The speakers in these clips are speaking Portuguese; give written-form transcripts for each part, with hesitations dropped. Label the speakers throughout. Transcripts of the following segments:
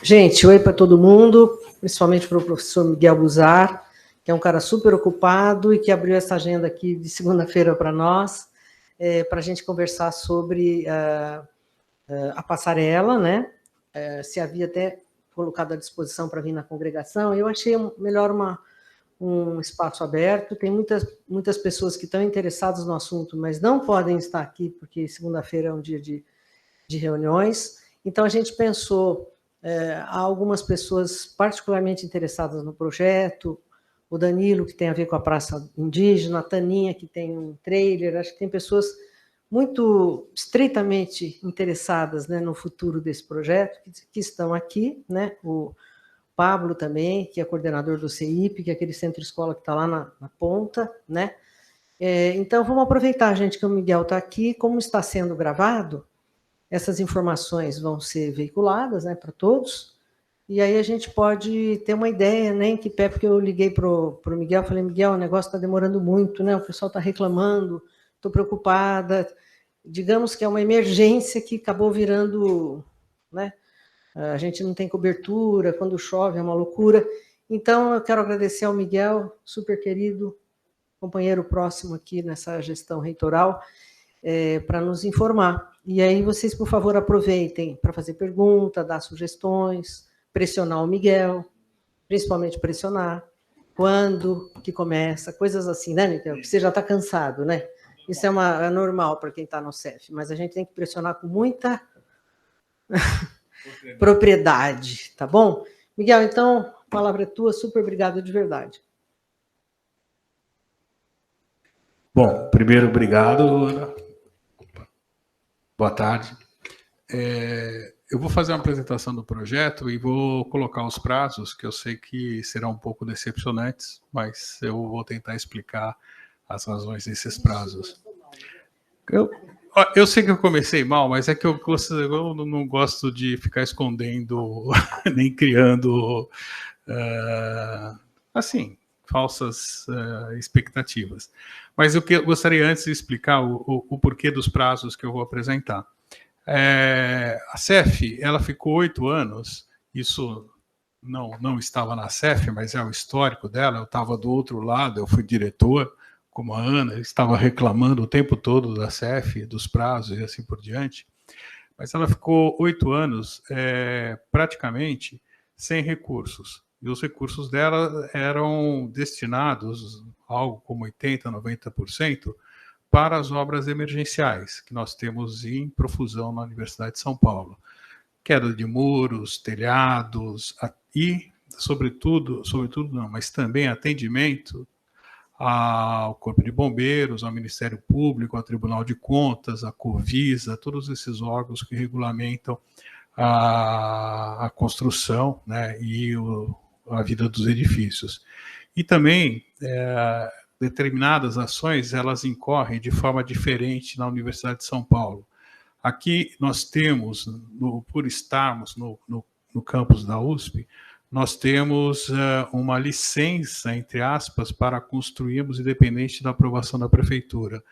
Speaker 1: Gente, oi para todo mundo, principalmente para o professor Miguel Buzar, que é um cara super ocupado e que abriu essa agenda aqui de segunda-feira para nós, para a gente conversar sobre a passarela, né? Se havia até colocado à disposição para vir na congregação. Eu achei melhor um espaço aberto. Tem muitas pessoas que estão interessadas no assunto, mas não podem estar aqui, porque segunda-feira é um dia de reuniões. Então, a gente pensou, há algumas pessoas particularmente interessadas no projeto, o Danilo, que tem a ver com a Praça Indígena, a Taninha, que tem um trailer, acho que tem pessoas muito estreitamente interessadas, né, no futuro desse projeto, que estão aqui, né, o Pablo também, que é coordenador do CEIP, que é aquele centro-escola que está lá na ponta, né. Então, vamos aproveitar, gente, que o Miguel está aqui, como está sendo gravado, essas informações vão ser veiculadas, né, para todos, e aí a gente pode ter uma ideia, né, em que pé, porque eu liguei para o Miguel, falei, Miguel, o negócio está demorando muito, né, o pessoal está reclamando, estou preocupada, digamos que é uma emergência que acabou virando, né, a gente não tem cobertura, quando chove é uma loucura. Então, eu quero agradecer ao Miguel, super querido, companheiro próximo aqui nessa gestão reitoral, para nos informar. E aí vocês, por favor, aproveitem para fazer pergunta, dar sugestões, pressionar o Miguel, principalmente pressionar, quando que começa, coisas assim, né, Miguel? Porque você já está cansado, né? Isso é normal para quem está no CEF, mas a gente tem que pressionar com muita propriedade, tá bom? Miguel, então, a palavra é tua, super obrigado de verdade.
Speaker 2: Bom, primeiro, obrigado, Ana. Boa tarde. Eu vou fazer uma apresentação do projeto e vou colocar os prazos, que eu sei que serão um pouco decepcionantes, mas eu vou tentar explicar as razões desses prazos. Eu sei que eu comecei mal, mas é que eu não gosto de ficar escondendo, nem criando, assim, falsas expectativas. Mas eu gostaria antes de explicar o porquê dos prazos que eu vou apresentar. A CEF, ela ficou 8 anos, isso não estava na CEF, mas é o histórico dela, eu estava do outro lado, eu fui diretor, como a Ana, estava reclamando o tempo todo da CEF, dos prazos e assim por diante, mas ela ficou 8 anos praticamente sem recursos. E os recursos dela eram destinados, algo como 80%, 90%, para as obras emergenciais, que nós temos em profusão na Universidade de São Paulo. Queda de muros, telhados e, sobretudo não, mas também atendimento ao Corpo de Bombeiros, ao Ministério Público, ao Tribunal de Contas, à Covisa, todos esses órgãos que regulamentam a construção, né, e a vida dos edifícios. E também determinadas ações, elas incorrem de forma diferente na Universidade de São Paulo. Aqui nós temos, por estarmos no campus da USP, nós temos uma licença, entre aspas, para construirmos independente da aprovação da prefeitura.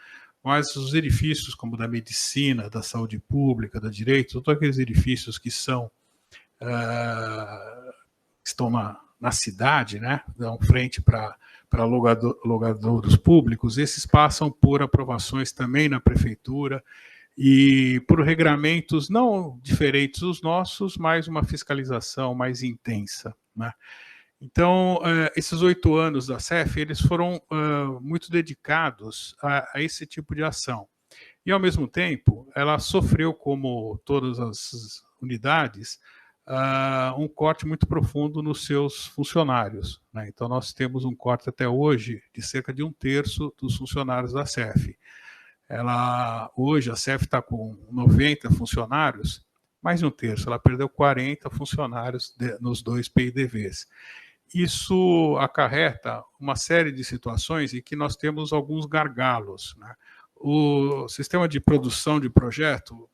Speaker 2: Mas os edifícios como da medicina, da saúde pública, da direito, todos aqueles edifícios que estão na cidade, né, dão frente para logadouros públicos, esses passam por aprovações também na prefeitura e por regramentos não diferentes dos nossos, mas uma fiscalização mais intensa, né? Então, esses 8 anos da CEF, eles foram muito dedicados a esse tipo de ação. E, ao mesmo tempo, ela sofreu, como todas as unidades, um corte muito profundo nos seus funcionários, né? Então, nós temos um corte até hoje de cerca de 1/3 dos funcionários da CEF. Hoje, a CEF está com 90 funcionários, mais de 1/3, ela perdeu 40 funcionários nos 2 PIDVs. Isso acarreta uma série de situações em que nós temos alguns gargalos, né? O sistema de produção de projeto,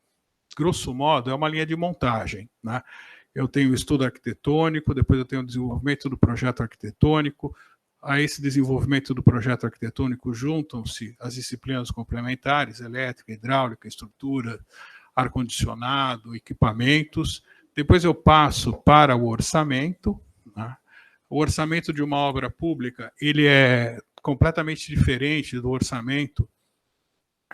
Speaker 2: grosso modo, é uma linha de montagem, né? Eu tenho o estudo arquitetônico, depois eu tenho o desenvolvimento do projeto arquitetônico. A esse desenvolvimento do projeto arquitetônico juntam-se as disciplinas complementares, elétrica, hidráulica, estrutura, ar-condicionado, equipamentos. Depois eu passo para o orçamento, né? O orçamento de uma obra pública, ele é completamente diferente do orçamento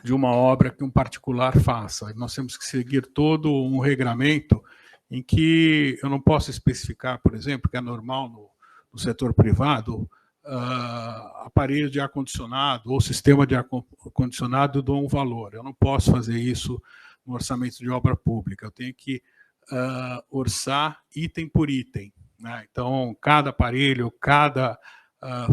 Speaker 2: de uma obra que um particular faça. Nós temos que seguir todo um regramento em que eu não posso especificar, por exemplo, que é normal no setor privado, aparelho de ar-condicionado ou sistema de ar-condicionado dão um valor. Eu não posso fazer isso no orçamento de obra pública. Eu tenho que orçar item por item, né? Então, cada aparelho, cada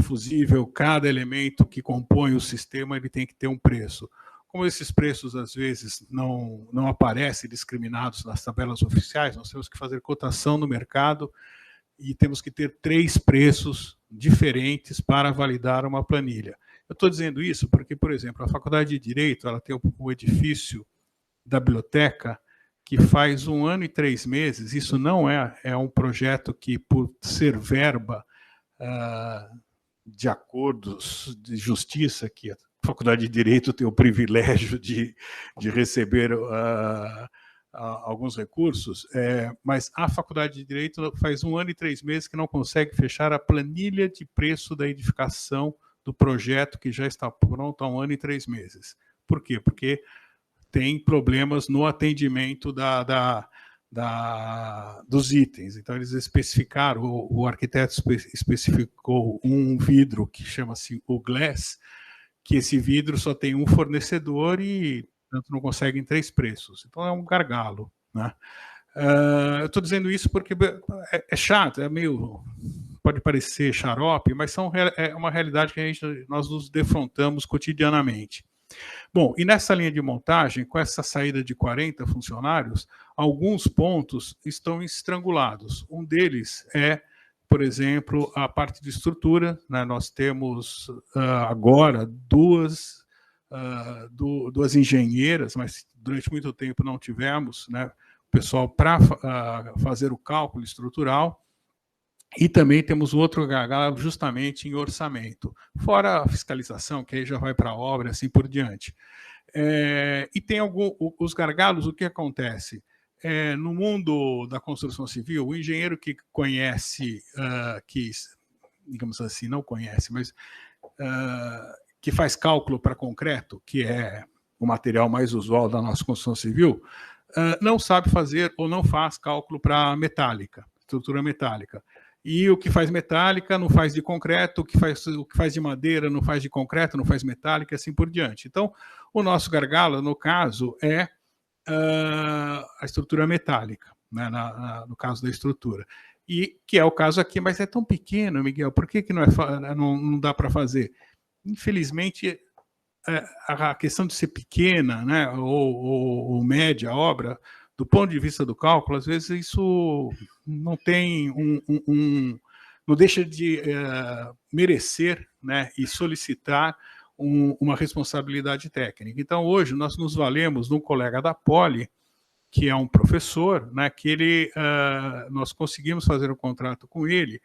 Speaker 2: fusível, cada elemento que compõe o sistema, ele tem que ter um preço. Como esses preços, às vezes, não aparecem discriminados nas tabelas oficiais, nós temos que fazer cotação no mercado e temos que ter 3 preços diferentes para validar uma planilha. Eu estou dizendo isso porque, por exemplo, a Faculdade de Direito ela tem o edifício da biblioteca que faz 1 ano e 3 meses, isso não é um projeto que, por ser verba de acordos de justiça, que a Faculdade de Direito tem o privilégio de receber alguns recursos, mas a Faculdade de Direito faz 1 ano e 3 meses que não consegue fechar a planilha de preço da edificação do projeto que já está pronto há 1 ano e 3 meses. Por quê? Porque tem problemas no atendimento dos itens. Então, eles especificaram, o arquiteto especificou um vidro que chama-se o glass, que esse vidro só tem um fornecedor e, portanto, não consegue em 3 preços. Então, é um gargalo, né? Eu estou dizendo isso porque é chato, pode parecer xarope, mas é uma realidade que nós nos defrontamos cotidianamente. Bom, e nessa linha de montagem, com essa saída de 40 funcionários, alguns pontos estão estrangulados. Um deles é, por exemplo, a parte de estrutura, né? Nós temos agora duas engenheiras, mas durante muito tempo não tivemos, né, o pessoal para fazer o cálculo estrutural. E também temos outro gargalo justamente em orçamento, fora a fiscalização, que aí já vai para a obra e assim por diante. E tem os gargalos, o que acontece? No mundo da construção civil, o engenheiro que conhece, que, digamos assim, não conhece, mas que faz cálculo para concreto, que é o material mais usual da nossa construção civil, não sabe fazer ou não faz cálculo para metálica, estrutura metálica. E o que faz metálica não faz de concreto, o que faz de madeira não faz de concreto, não faz metálica, e assim por diante. Então, o nosso gargalo, no caso, é a estrutura metálica, né, no caso da estrutura. E que é o caso aqui, mas é tão pequeno, Miguel, por que não dá para fazer? Infelizmente, a questão de ser pequena, né, ou média a obra, do ponto de vista do cálculo, às vezes isso não tem não deixa de merecer, né, e solicitar uma responsabilidade técnica. Então, hoje, nós nos valemos de um colega da Poli, que é um professor, né, que nós conseguimos fazer um contrato com ele,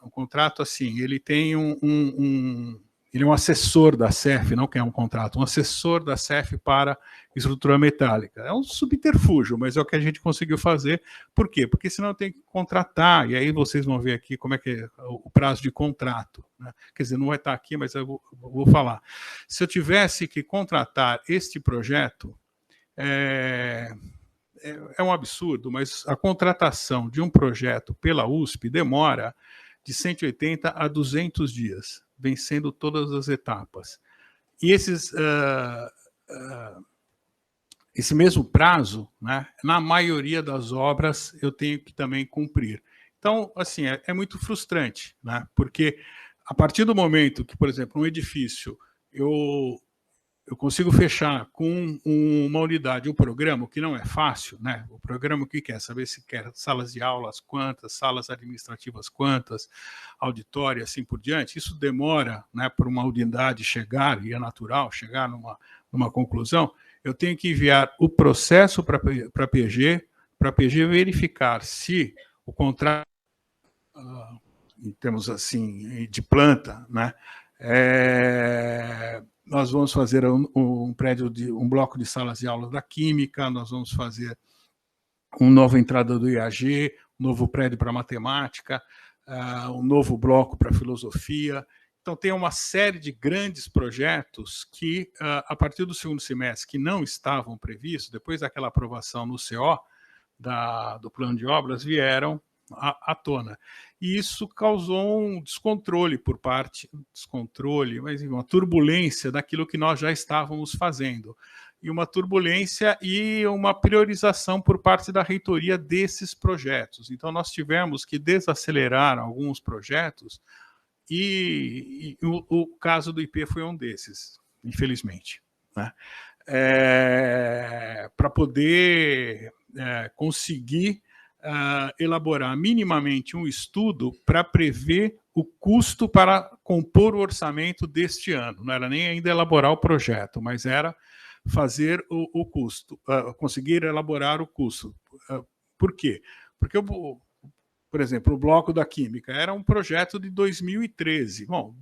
Speaker 2: um contrato assim, ele tem ele é um assessor da CEF, não que é um contrato, um assessor da CEF para estrutura metálica. É um subterfúgio, mas é o que a gente conseguiu fazer. Por quê? Porque senão tem que contratar, e aí vocês vão ver aqui como é que é o prazo de contrato, né? Quer dizer, não vai estar aqui, mas eu vou falar. Se eu tivesse que contratar este projeto, é um absurdo, mas a contratação de um projeto pela USP demora de 180 a 200 dias, vencendo todas as etapas. E esse mesmo prazo, né, na maioria das obras, eu tenho que também cumprir. Então, assim, é muito frustrante, né, porque a partir do momento que, por exemplo, um edifício, eu consigo fechar com uma unidade, um programa, que não é fácil, né? O programa o que quer? Saber se quer salas de aulas quantas, salas administrativas quantas, auditório, assim por diante. Isso demora, né, para uma unidade chegar, e é natural chegar numa conclusão. Eu tenho que enviar o processo para a PG verificar se o contrato, em termos assim, de planta, né, nós vamos fazer um bloco de salas de aula da Química, nós vamos fazer uma nova entrada do IAG, um novo prédio para matemática, um novo bloco para filosofia. Então, tem uma série de grandes projetos que, a partir do segundo semestre, que não estavam previstos, depois daquela aprovação no CO do plano de obras, vieram à tona. E isso causou um descontrole mas uma turbulência daquilo que nós já estávamos fazendo. E uma turbulência e uma priorização por parte da reitoria desses projetos. Então, nós tivemos que desacelerar alguns projetos e o caso do IP foi um desses, infelizmente, né? Para poder conseguir elaborar minimamente um estudo para prever o custo para compor o orçamento deste ano. Não era nem ainda elaborar o projeto, mas era fazer o custo, conseguir elaborar o custo. Por quê? Porque, por exemplo, o bloco da Química era um projeto de 2013. Bom,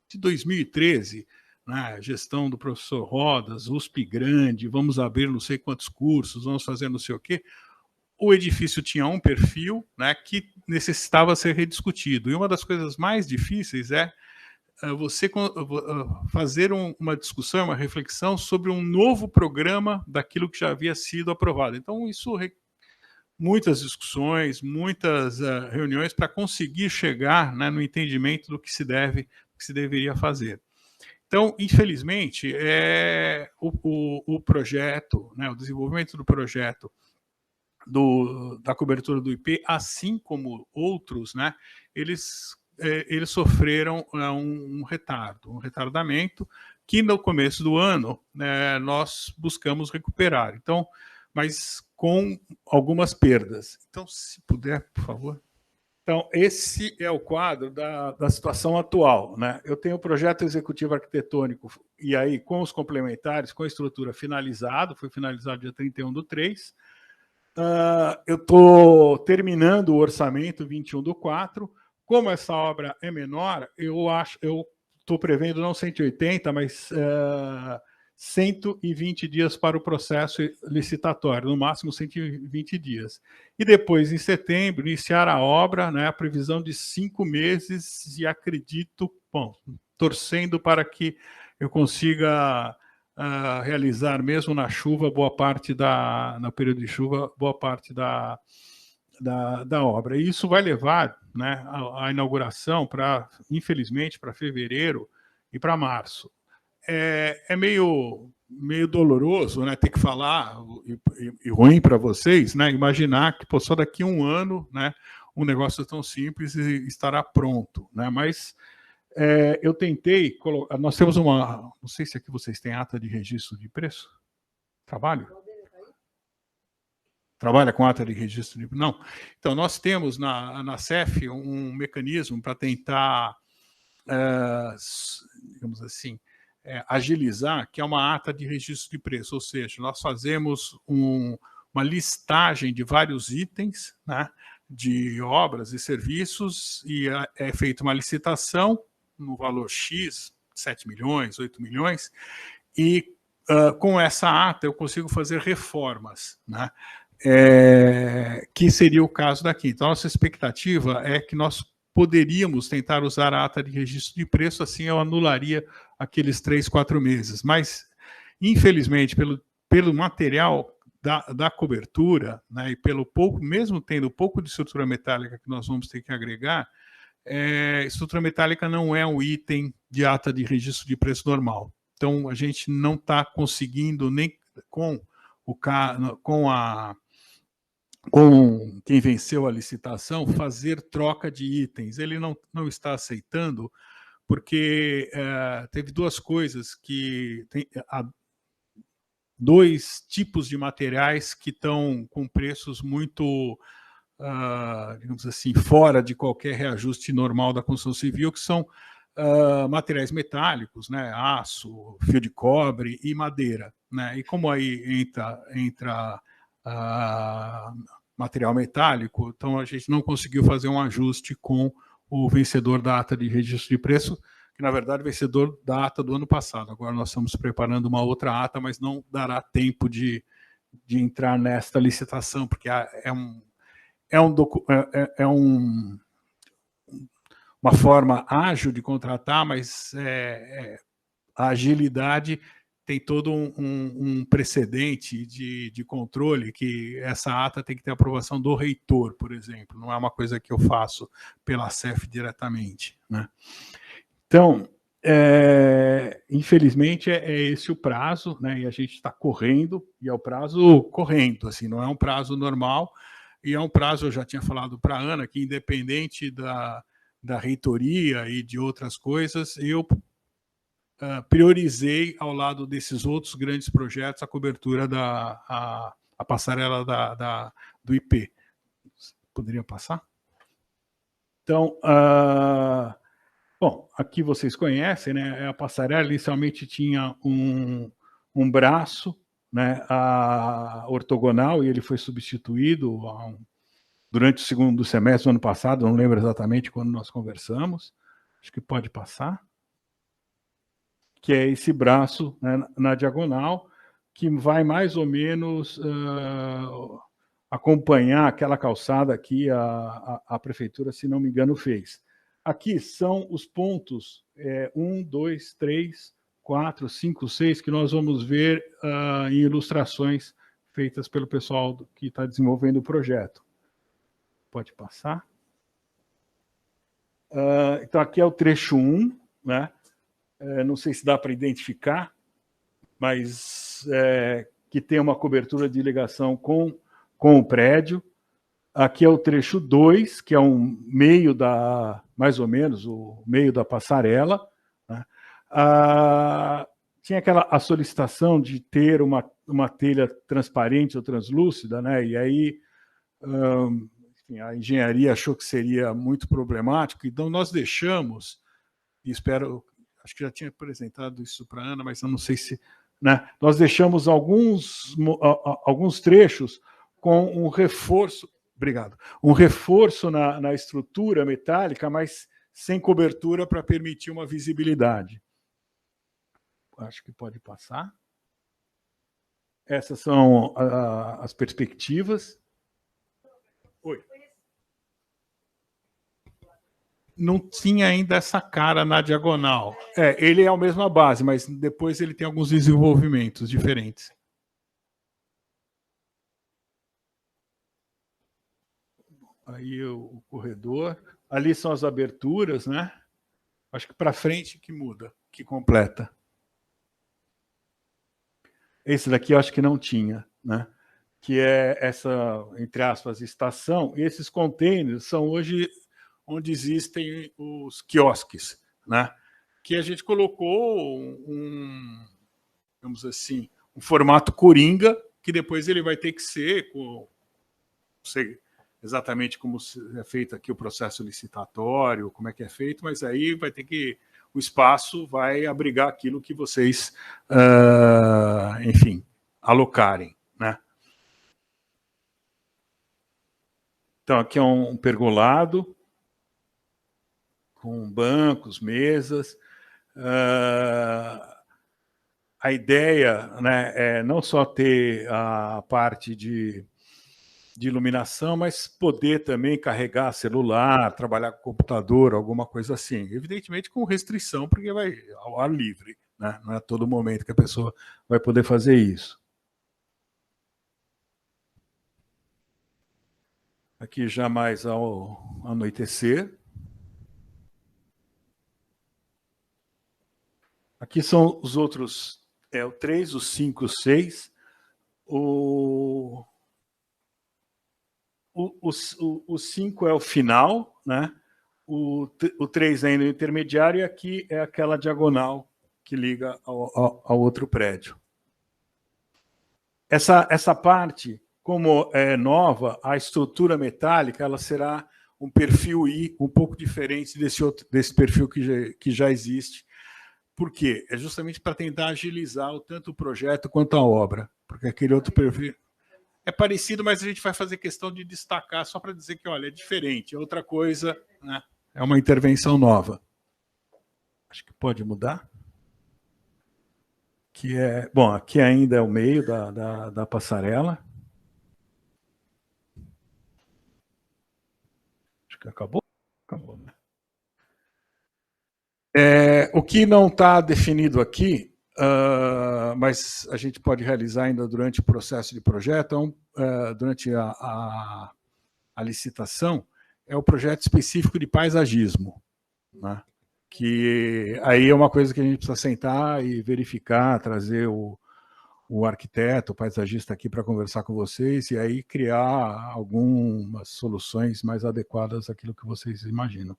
Speaker 2: de 2013, né, gestão do professor Rodas, USP grande, vamos abrir não sei quantos cursos, vamos fazer não sei o quê. O edifício tinha um perfil, né, que necessitava ser rediscutido. E uma das coisas mais difíceis é você fazer uma discussão, uma reflexão sobre um novo programa daquilo que já havia sido aprovado. Então, isso muitas discussões, muitas reuniões para conseguir chegar, né, no entendimento do que se deveria fazer. Então, infelizmente, o projeto, né, o desenvolvimento do projeto da cobertura do IP, assim como outros, né, eles sofreram um retardamento, que no começo do ano nós buscamos recuperar. Então, mas com algumas perdas. Então, se puder, por favor. Então, esse é o quadro da situação atual, né? Eu tenho o projeto executivo arquitetônico, e aí com os complementares, com a estrutura finalizado, foi finalizado dia 31/3. Eu estou terminando o orçamento 21/4. Como essa obra é menor, eu estou prevendo não 180, mas 120 dias para o processo licitatório, no máximo 120 dias. E depois, em setembro, iniciar a obra, né, a previsão de 5 meses, e acredito, bom, torcendo para que eu consiga realizar, mesmo na chuva, no período de chuva, boa parte da obra. E isso vai levar, né, a inauguração, infelizmente, para fevereiro e para março. É meio doloroso, né, ter que falar, e ruim para vocês, né, imaginar que só daqui a um ano, né, um negócio tão simples estará pronto, né, mas eu tentei colocar. Nós temos uma. Não sei se aqui vocês têm ata de registro de preço. Trabalha com ata de registro de. Não. Então, nós temos na CEF um mecanismo para tentar, digamos assim, agilizar, que é uma ata de registro de preço, ou seja, nós fazemos uma listagem de vários itens, né, de obras e serviços, e é feita uma licitação no valor X, 7 milhões, 8 milhões, e com essa ata eu consigo fazer reformas, né, que seria o caso daqui. Então, a nossa expectativa é que nós poderíamos tentar usar a ata de registro de preço, assim eu anularia aqueles 3, 4 meses. Mas, infelizmente, pelo material da cobertura, né, e pelo pouco, mesmo tendo pouco de estrutura metálica que nós vamos ter que agregar, estrutura metálica não é um item de ata de registro de preço normal. Então, a gente não está conseguindo, nem com quem venceu a licitação, fazer troca de itens. Ele não está aceitando, porque teve duas coisas que há 2 tipos de materiais que estão com preços muito, digamos assim, fora de qualquer reajuste normal da construção civil, que são materiais metálicos, né, aço, fio de cobre e madeira, né? E como aí entra material metálico, então a gente não conseguiu fazer um ajuste com o vencedor da ata de registro de preço, que na verdade é vencedor da ata do ano passado. Agora nós estamos preparando uma outra ata, mas não dará tempo de de entrar nesta licitação, porque uma forma ágil de contratar, mas a agilidade tem todo um precedente de controle, que essa ata tem que ter aprovação do reitor, por exemplo, não é uma coisa que eu faço pela CEF diretamente, né? Então, infelizmente, é esse o prazo, né? E a gente está correndo, e é o prazo correndo, assim, não é um prazo normal, e é um prazo, eu já tinha falado para a Ana, que independente da reitoria e de outras coisas, eu priorizei, ao lado desses outros grandes projetos, a cobertura a passarela do IP. Poderia passar? Então, bom, aqui vocês conhecem, né? A passarela inicialmente tinha um braço, né, ortogonal, e ele foi substituído durante o segundo semestre do ano passado, não lembro exatamente quando nós conversamos. Acho que pode passar. Que é esse braço, né, na diagonal, que vai mais ou menos acompanhar aquela calçada que a prefeitura, se não me engano, fez. Aqui são os pontos 1, 2, 3, 4, 5, 6, que nós vamos ver em ilustrações feitas pelo pessoal que está desenvolvendo o projeto. Pode passar. Então, aqui é o trecho 1, né? Não sei se dá para identificar, mas que tem uma cobertura de ligação com o prédio. Aqui é o trecho 2, que é mais ou menos, o meio da passarela, né? Tinha a solicitação de ter uma telha transparente ou translúcida, né? E aí enfim, a engenharia achou que seria muito problemático, então nós deixamos, e espero... Acho que já tinha apresentado isso para a Ana, mas eu não sei se... Né? Nós deixamos alguns trechos com um reforço... Obrigado. Um reforço na estrutura metálica, mas sem cobertura para permitir uma visibilidade. Acho que pode passar. Essas são as perspectivas. Oi. Não tinha ainda essa cara na diagonal. Ele é a mesma base, mas depois ele tem alguns desenvolvimentos diferentes. Aí o corredor. Ali são as aberturas, né? Acho que para frente que muda, que completa. Esse daqui eu acho que não tinha, né? Que é essa, entre aspas, estação. E esses containers são hoje onde existem os quiosques, né? Que a gente colocou digamos assim, um formato coringa, que depois ele vai ter que ser, não sei exatamente como é feito aqui o processo licitatório, como é que é feito, mas aí vai ter que, o espaço vai abrigar aquilo que vocês, enfim, alocarem, né? Então, aqui é um pergolado, com bancos, mesas. A ideia, né, é não só ter a parte de iluminação, mas poder também carregar celular, trabalhar com computador, alguma coisa assim. Evidentemente com restrição, porque vai ao ar livre, né? Não é a todo momento que a pessoa vai poder fazer isso. Aqui já mais ao anoitecer. Aqui são os outros, o 3, o 5, o 6. O 5 é o final, né? O 3 ainda é o intermediário, e aqui é aquela diagonal que liga ao outro prédio. Essa parte, como é nova, a estrutura metálica ela será um perfil I, um pouco diferente desse perfil que já existe. Por quê? É justamente para tentar agilizar tanto o projeto quanto a obra, porque aquele outro perfil é parecido, mas a gente vai fazer questão de destacar só para dizer que, olha, é diferente, é outra coisa, né? É uma intervenção nova. Acho que pode mudar.
Speaker 3: Bom, aqui ainda é o meio da passarela. Acho que acabou. Acabou, né? O que não está definido aqui, mas a gente pode realizar ainda durante o processo de projeto, durante a licitação, é o projeto específico de paisagismo, né? Que aí é uma coisa que a gente precisa sentar e verificar, trazer o arquiteto, o paisagista aqui para conversar com vocês e aí criar algumas soluções mais adequadas àquilo que vocês imaginam.